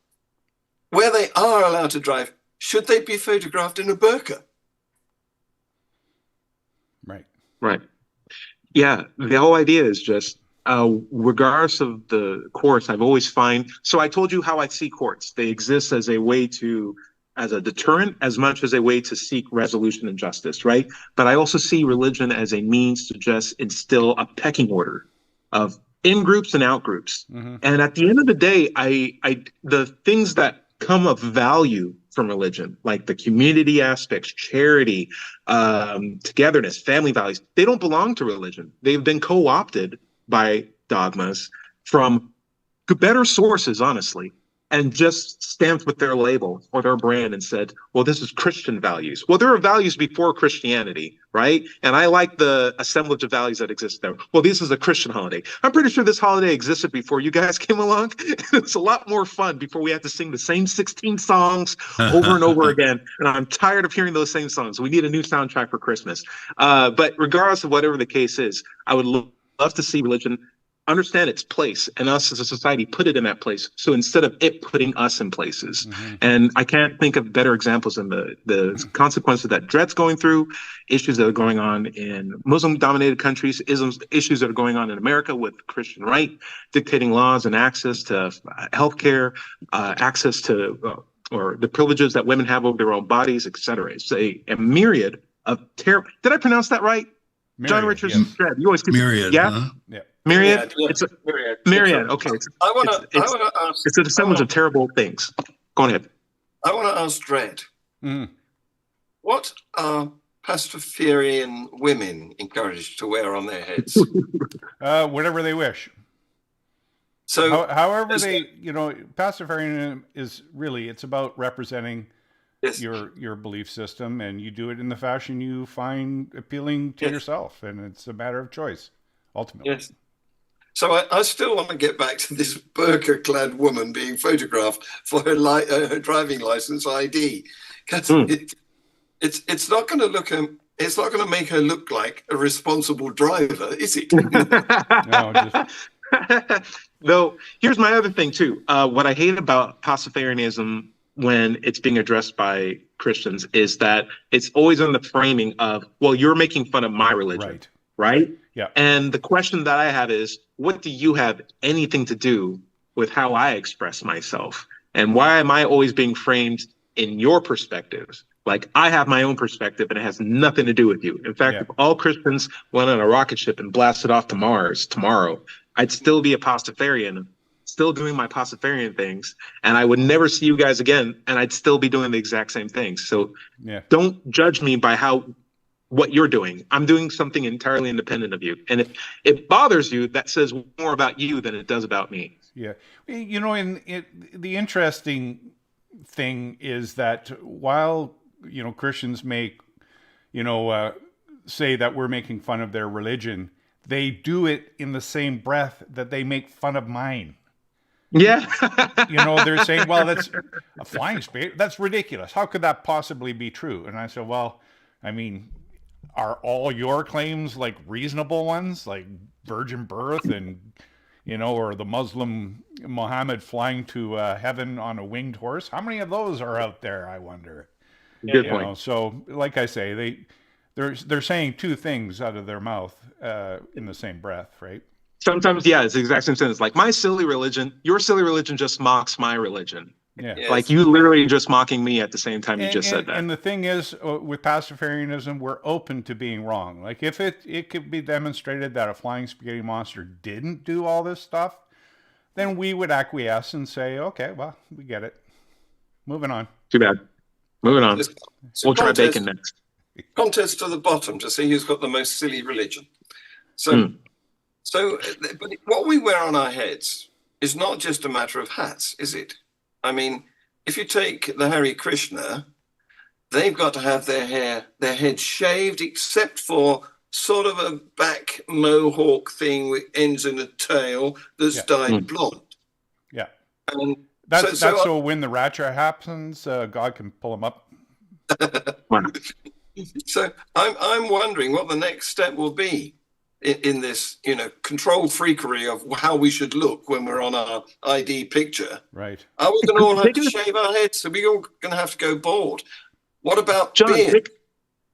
where they are allowed to drive, should they be photographed in a burqa? Right. Yeah, the whole idea is just, regardless of the courts, I've always so I told you how I see courts. They exist as a deterrent as much as a way to seek resolution and justice, right? But I also see religion as a means to just instill a pecking order of in-groups and out-groups. Mm-hmm. And at the end of the day, the things that come of value from religion, like the community aspects, charity, togetherness, family values, they don't belong to religion. They've been co-opted by dogmas from better sources, honestly, and just stamped with their label or their brand and said, well, this is Christian values. Well, there are values before Christianity, right? And I like the assemblage of values that exist there. Well, this is a Christian holiday. I'm pretty sure this holiday existed before you guys came along. It's a lot more fun before we have to sing the same 16 songs over and over again. And I'm tired of hearing those same songs. We need a new soundtrack for Christmas. But regardless of whatever the case is, I would love to see religion understand its place and us as a society put it in that place. So instead of it putting us in places, and I can't think of better examples than the consequences that Dred's going through, issues that are going on in Muslim-dominated countries, issues that are going on in America with Christian right, dictating laws and access to healthcare, access to or the privileges that women have over their own bodies, et cetera. It's a myriad of terrible. Did I pronounce that right? Myriad, John Richardson, Dred. You always myriad. Yeah. Huh? Yeah. Myriad? Yeah. It's a myriad. Okay. I want to ask. It's an assemblage of terrible things. Go ahead. I want to ask Dred. What are Pastafarian women encouraged to wear on their heads? Whatever they wish. So, however Pastafarianism is really, it's about representing your belief system, and you do it in the fashion you find appealing to yourself, and it's a matter of choice, ultimately. Yes. So I still want to get back to this burqa-clad woman being photographed for her driving license ID. It's not going to look. It's not going to make her look like a responsible driver, is it? Though, here's my other thing too. What I hate about Pastafarianism when it's being addressed by Christians is that it's always in the framing of, well, you're making fun of my religion, right? Yeah. And the question that I have is, what do you have anything to do with how I express myself? And why am I always being framed in your perspectives? Like, I have my own perspective and it has nothing to do with you. In fact, if all Christians went on a rocket ship and blasted off to Mars tomorrow, I'd still be a Pastafarian, still doing my Pastafarian things, and I would never see you guys again, and I'd still be doing the exact same things. So don't judge me by what you're doing. I'm doing something entirely independent of you. And if it bothers you, that says more about you than it does about me. Yeah. You know, the interesting thing is that while, Christians may, say that we're making fun of their religion, they do it in the same breath that they make fun of mine. Yeah. They're saying, well, that's a flying spaceship. That's ridiculous. How could that possibly be true? And I said, well, I mean, are all your claims like reasonable ones, like virgin birth and, or the Muslim Muhammad flying to heaven on a winged horse? How many of those are out there, I wonder? Good point. So like I say, they're saying two things out of their mouth in the same breath, right? Sometimes, yeah, it's the exact same sentence. Like, my silly religion, your silly religion just mocks my religion. Yeah. Yes. Like, you literally just mocking me at the same time you just said that. And the thing is, with Pastafarianism, we're open to being wrong. Like, if it could be demonstrated that a flying spaghetti monster didn't do all this stuff, then we would acquiesce and say, okay, well, we get it. Moving on. Too bad. Moving on. We'll try contest, bacon next. Contest to the bottom to see who's got the most silly religion. So, but what we wear on our heads is not just a matter of hats, is it? I mean, if you take the Hare Krishna, they've got to have their head shaved, except for sort of a back mohawk thing which ends in a tail that's dyed blonde. Yeah. And that's so when the rapture happens, God can pull them up. So I'm wondering what the next step will be in this, controlled freakery of how we should look when we're on our ID picture. Right. Are we going to all have to shave our heads? Are we all going to have to go bald? What about beard?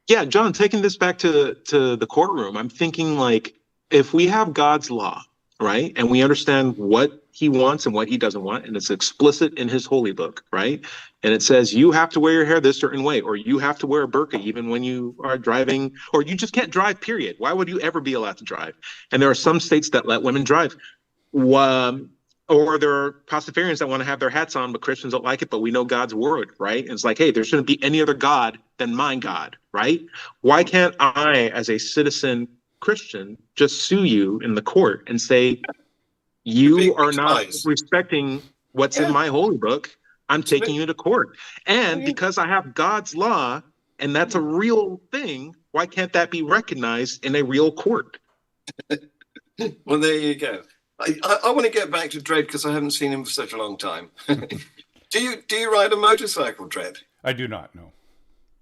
John, taking this back to the courtroom, I'm thinking, like, if we have God's law, right, and we understand what he wants and what he doesn't want, and it's explicit in his holy book, right, and it says you have to wear your hair this certain way, or you have to wear a burqa even when you are driving, or you just can't drive, period. Why would you ever be allowed to drive? And there are some states that let women drive. Or there are Pastafarians that want to have their hats on, but Christians don't like it, but we know God's word, right? And it's like, hey, there shouldn't be any other God than my God, right? Why can't I, as a citizen Christian, just sue you in the court and say, you are not respecting what's in my holy book, I'm taking you to court. And because I have God's law, and that's a real thing, why can't that be recognized in a real court? Well, there you go. I want to get back to Dredd because I haven't seen him for such a long time. Do you ride a motorcycle, Dredd? I do not, no.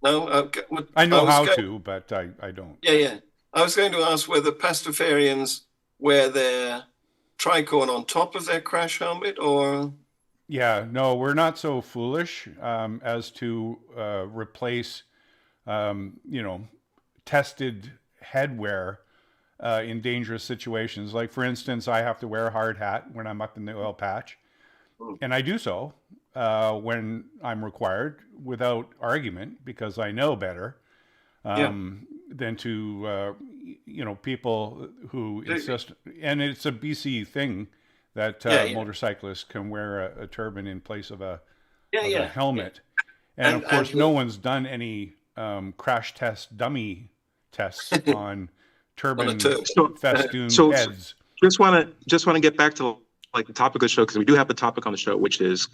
No? I know how to, but I don't. Yeah. I was going to ask whether Pastafarians wear their tricorn on top of their crash helmet, or... Yeah, no, we're not so foolish as to replace, tested headwear in dangerous situations. Like, for instance, I have to wear a hard hat when I'm up in the oil patch, and I do so when I'm required without argument, because I know better than to, people who insist. And it's a BC thing that motorcyclists can wear a turban in place of a helmet. And of course, no one's done any crash test dummy tests on turban festooned heads. Just want to get back to like the topic of the show, because we do have the topic on the show, which is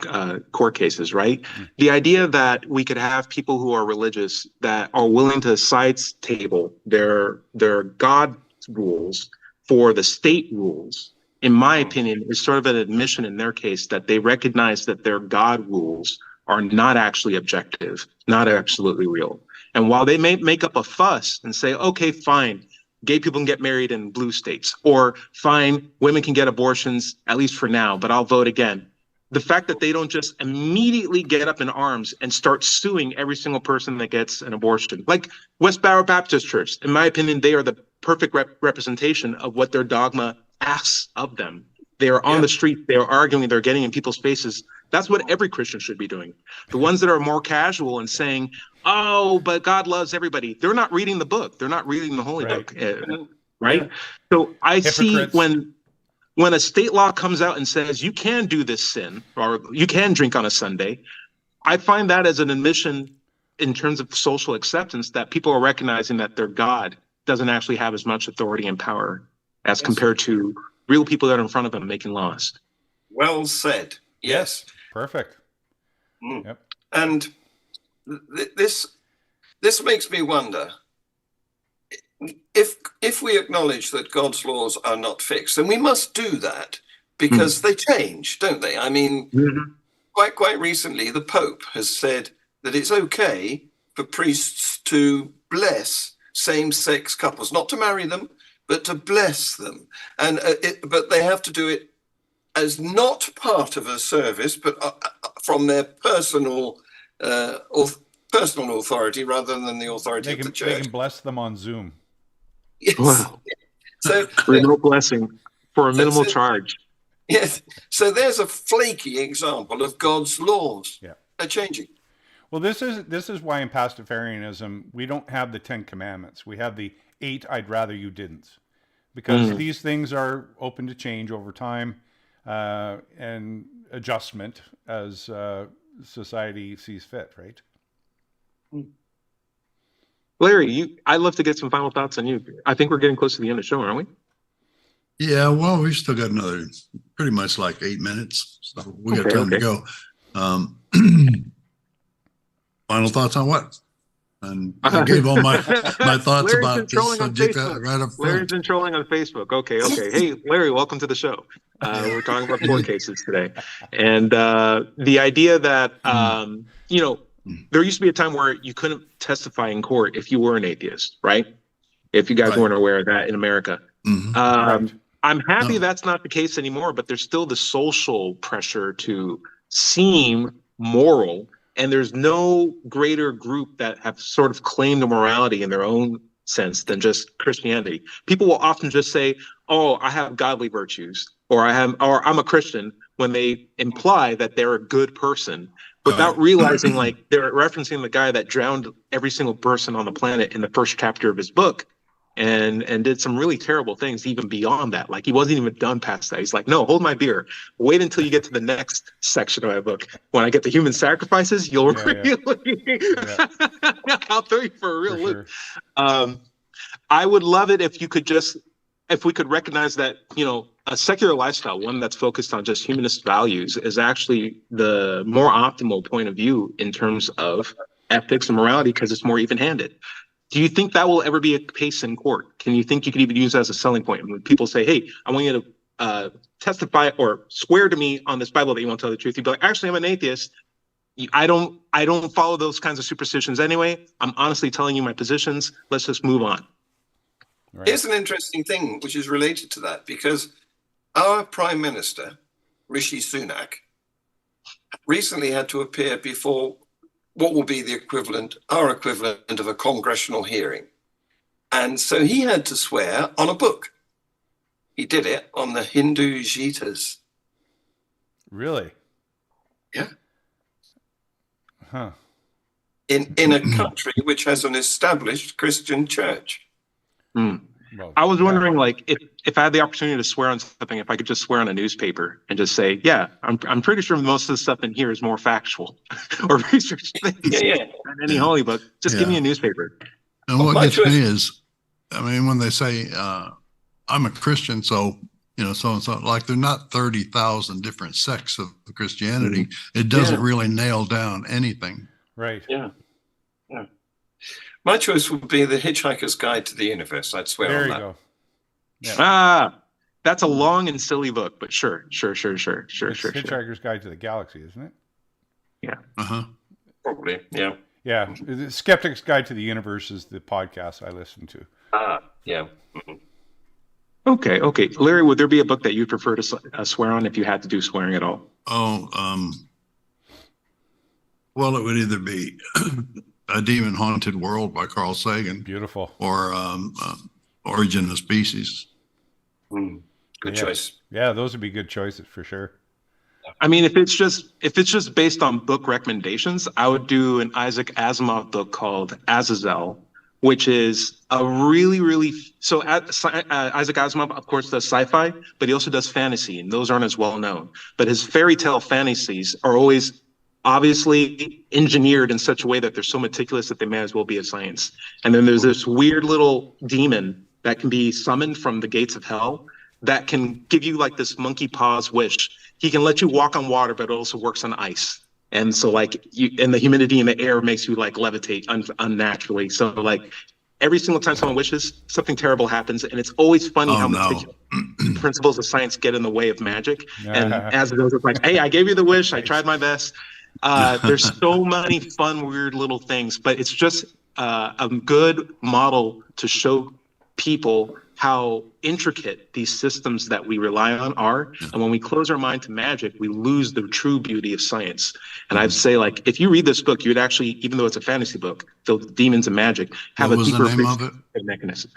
court cases, right? The idea that we could have people who are religious that are willing to sidestable their God rules for the state rules, in my opinion, is sort of an admission in their case that they recognize that their God rules are not actually objective, not absolutely real. And while they may make up a fuss and say, okay, fine, gay people can get married in blue states, or fine, women can get abortions, at least for now, but I'll vote again. The fact that they don't just immediately get up in arms and start suing every single person that gets an abortion. Like West Barrow Baptist Church, in my opinion, they are the perfect representation of what their dogma asks of them. They are on the street, they are arguing, they're getting in people's faces. That's what every Christian should be doing. The ones that are more casual and saying, oh, but God loves everybody, they're not reading the book. They're not reading the holy book, right? Yeah. So I see when a state law comes out and says you can do this sin, or you can drink on a Sunday, I find that as an admission in terms of social acceptance that people are recognizing that their God doesn't actually have as much authority and power as compared to real people that are in front of them making laws. Well said. Yes. Perfect. Yep. And this makes me wonder, if we acknowledge that God's laws are not fixed, and we must do that because they change, don't they? I mean, quite recently, the Pope has said that it's okay for priests to bless same-sex couples, not to marry them, but to bless them. And but they have to do it as not part of a service, but from their personal personal authority rather than the authority of the church. They can bless them on Zoom. Yes. Wow. So minimal blessing for a minimal charge. Yes. So there's a flaky example of God's laws. Yeah. They're changing. Well, this is why in Pastafarianism we don't have the 10 Commandments. We have the 8 I'd rather you didn't, because these things are open to change over time and adjustment as society sees fit, right? Larry, I'd love to get some final thoughts on you. I think we're getting close to the end of the show, aren't we? Yeah, well, we've still got another pretty much like 8 minutes, so we got time to go. Final thoughts on what? And I gave all my thoughts Larry's about this subject right up front. Larry's been trolling on Facebook. Okay. Hey, Larry, welcome to the show. We're talking about court cases today. And the idea that, there used to be a time where you couldn't testify in court if you were an atheist, right? If you guys weren't aware of that in America. I'm happy that's not the case anymore, but there's still the social pressure to seem moral. And there's no greater group that have sort of claimed a morality in their own sense than just Christianity. People will often just say, "Oh, I have godly virtues," or I'm a Christian, when they imply that they're a good person, without realizing like they're referencing the guy that drowned every single person on the planet in the first chapter of his book. And did some really terrible things even beyond that. Like he wasn't even done past that. He's like, "No, hold my beer. Wait until you get to the next section of my book. When I get to human sacrifices, you'll really I'll throw you for a real loop." I would love it if we could recognize that, a secular lifestyle, one that's focused on just humanist values, is actually the more optimal point of view in terms of ethics and morality, because it's more even-handed. Do you think that will ever be a case in court? Can you think you could even use that as a selling point? When people say, "Hey, I want you to testify or swear to me on this Bible that you won't tell the truth," you'd be like, "Actually, I'm an atheist. I don't follow those kinds of superstitions anyway. I'm honestly telling you my positions. Let's just move on." Right. Here's an interesting thing which is related to that, because our Prime Minister, Rishi Sunak, recently had to appear before what will be our equivalent of a congressional hearing. And so he had to swear on a book. He did it on the Hindu Gitas. Really? Yeah. Huh. In a country which has an established Christian church. Well, I was wondering, like, if I had the opportunity to swear on something, if I could just swear on a newspaper and just say, "Yeah, I'm pretty sure most of the stuff in here is more factual," or research things than any holy book. Just give me a newspaper. And what gets me is, when they say, "I'm a Christian," so so and so, like they're not 30,000 different sects of Christianity. It doesn't really nail down anything. Right. Yeah. My choice would be The Hitchhiker's Guide to the Universe. I'd swear on that. There you go. Yeah. That's a long and silly book, but sure. It's Hitchhiker's Guide to the Galaxy, isn't it? Yeah. Probably, yeah. Yeah, the Skeptic's Guide to the Universe is the podcast I listen to. Yeah. Okay. Larry, would there be a book that you'd prefer to swear on if you had to do swearing at all? Well, it would either be A Demon Haunted World by Carl Sagan. Beautiful. Or Origin of Species. Good choice. Yeah, those would be good choices for sure. If it's just based on book recommendations, I would do an Isaac Asimov book called Azazel, which is a really, really Isaac Asimov, of course, does sci-fi, but he also does fantasy, and those aren't as well known. But his fairy tale fantasies are always obviously engineered in such a way that they're so meticulous that they may as well be a science. And then there's this weird little demon that can be summoned from the gates of hell that can give you like this monkey paws wish. He can let you walk on water, but it also works on ice. And so and the humidity in the air makes you like levitate unnaturally. So like every single time someone wishes, something terrible happens. And it's always funny how meticulous principles of science get in the way of magic. And as it goes, it's like, "Hey, I gave you the wish. I tried my best." There's so many fun, weird little things, but it's just a good model to show people how intricate these systems that we rely on are. And when we close our mind to magic, we lose the true beauty of science. And I'd say, like, if you read this book, you'd actually, even though it's a fantasy book filled with demons and magic, have a deeper mechanism.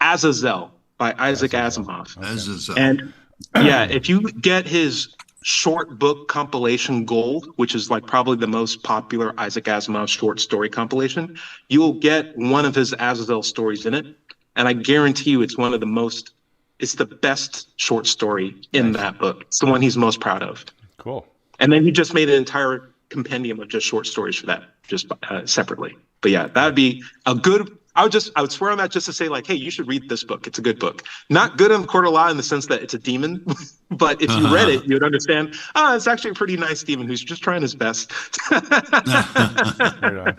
Azazel by Isaac Asimov. Azazel. And yeah, if you get his short book compilation Gold, which is like probably the most popular Isaac Asimov short story compilation, you'll get one of his Azazel stories in it. And I guarantee you it's the best short story in that book. It's the one he's most proud of. Cool. And then he just made an entire compendium of just short stories for that, just separately. But yeah, that'd be a good, I would swear on that just to say, like, hey, you should read this book. It's a good book. Not good in the court of law in the sense that it's a demon, but if you read it, you would understand, it's actually a pretty nice demon who's just trying his best to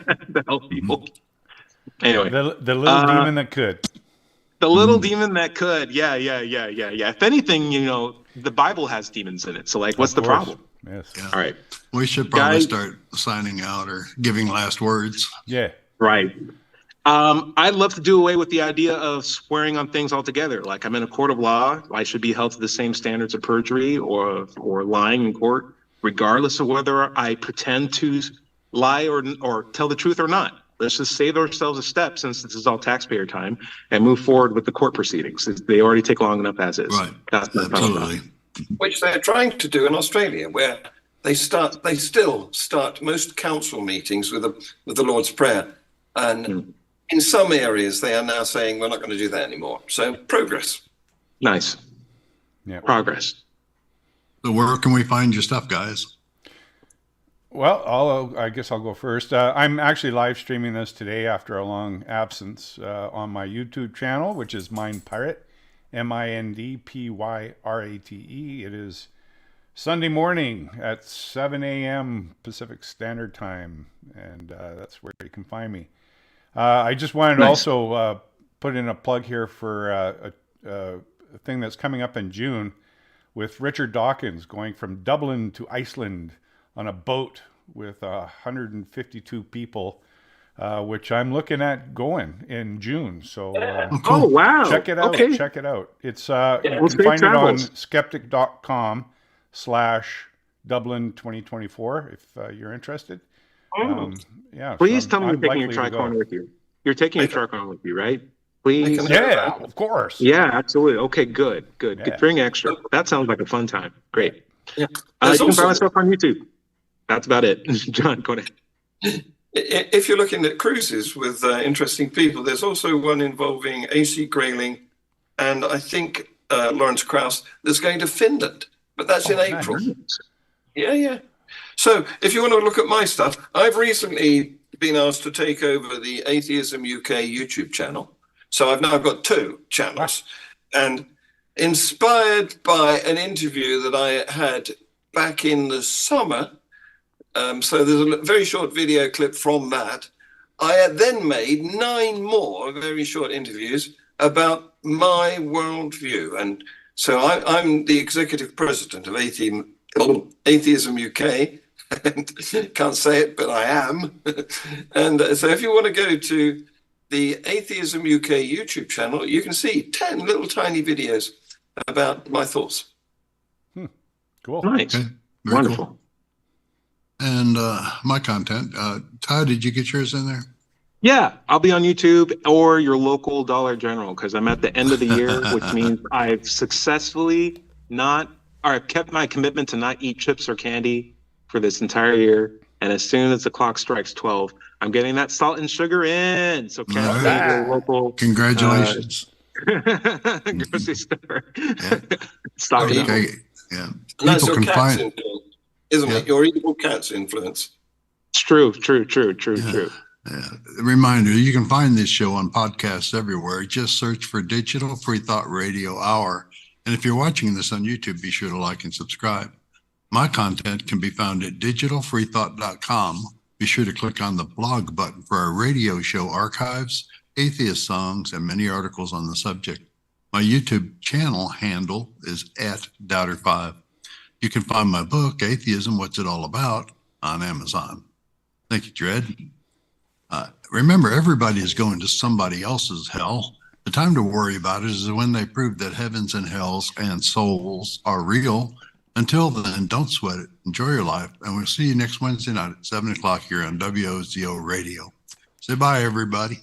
help people. Anyway. The little demon that could. The little demon that could. Yeah. If anything, the Bible has demons in it. So, like, what's the problem? Yes. Yeah. All right. We should probably start signing out or giving last words. Yeah. Right. I'd love to do away with the idea of swearing on things altogether. Like, I'm in a court of law. I should be held to the same standards of perjury or lying in court, regardless of whether I pretend to lie or tell the truth or not. Let's just save ourselves a step, since this is all taxpayer time, and move forward with the court proceedings. They already take long enough as is. Right. That's absolutely. Which they're trying to do in Australia, where they still start most council meetings with the Lord's Prayer, and in some areas they are now saying we're not going to do that anymore. So progress. Nice. Yeah. Progress. So where can we find your stuff, guys? Well, I guess I'll go first. I'm actually live streaming this today after a long absence on my YouTube channel, which is Mind Pirate, MINDPYRATE. It is Sunday morning at 7 a.m. Pacific Standard Time, and that's where you can find me. I just wanted to also put in a plug here for a thing that's coming up in June with Richard Dawkins going from Dublin to Iceland on a boat with 152 people, which I'm looking at going in June. So oh wow, check it out. Okay. Check it out. It's you can find it on skeptic.com/Dublin 2024 if you're interested. Yeah. Please tell me you're taking your tricorn with you. You're taking your tricorn with you, right? Please. Yeah, of course. Yeah, absolutely. Okay, good. Yeah. Bring extra. That sounds like a fun time. Great. Yeah. You can find myself on YouTube. That's about it. John, go ahead. If you're looking at cruises with interesting people, there's also one involving AC Grayling and I think Lawrence Krauss that's going to Finland, but that's in April. Nice. Yeah. So if you want to look at my stuff, I've recently been asked to take over the Atheism UK YouTube channel. So I've now got 2 channels, and inspired by an interview that I had back in the summer. So there's a very short video clip from that. I had then made 9 more very short interviews about my worldview. And so I'm the executive president of Atheism UK. Can't say it, but I am. And so if you want to go to the Atheism UK YouTube channel, you can see 10 little tiny videos about my thoughts. Cool. Nice. Okay. Wonderful. Cool. And my content. Todd, did you get yours in there? Yeah, I'll be on YouTube or your local Dollar General, because I'm at the end of the year, which means I've successfully I've kept my commitment to not eat chips or candy for this entire year. And as soon as the clock strikes 12, I'm getting that salt and sugar in. So your local. Congratulations. Grocery store. Yeah. Stock it up. Okay. Yeah. That's People your can cat's find. influence, isn't it? Your evil cat's influence. It's true. Yeah. Reminder, you can find this show on podcasts everywhere. Just search for Digital FreeThought Radio Hour. And if you're watching this on YouTube, be sure to like and subscribe. My content can be found at digitalfreethought.com. Be sure to click on the blog button for our radio show archives, atheist songs, and many articles on the subject. My YouTube channel handle is @Doubter5. You can find my book, Atheism, What's It All About, on Amazon. Thank you, Dred. Remember, everybody is going to somebody else's hell, The time to worry about it is when they prove that heavens and hells and souls are real. Until then, don't sweat it. Enjoy your life. And we'll see you next Wednesday night at 7 o'clock here on WOZO Radio. Say bye, everybody.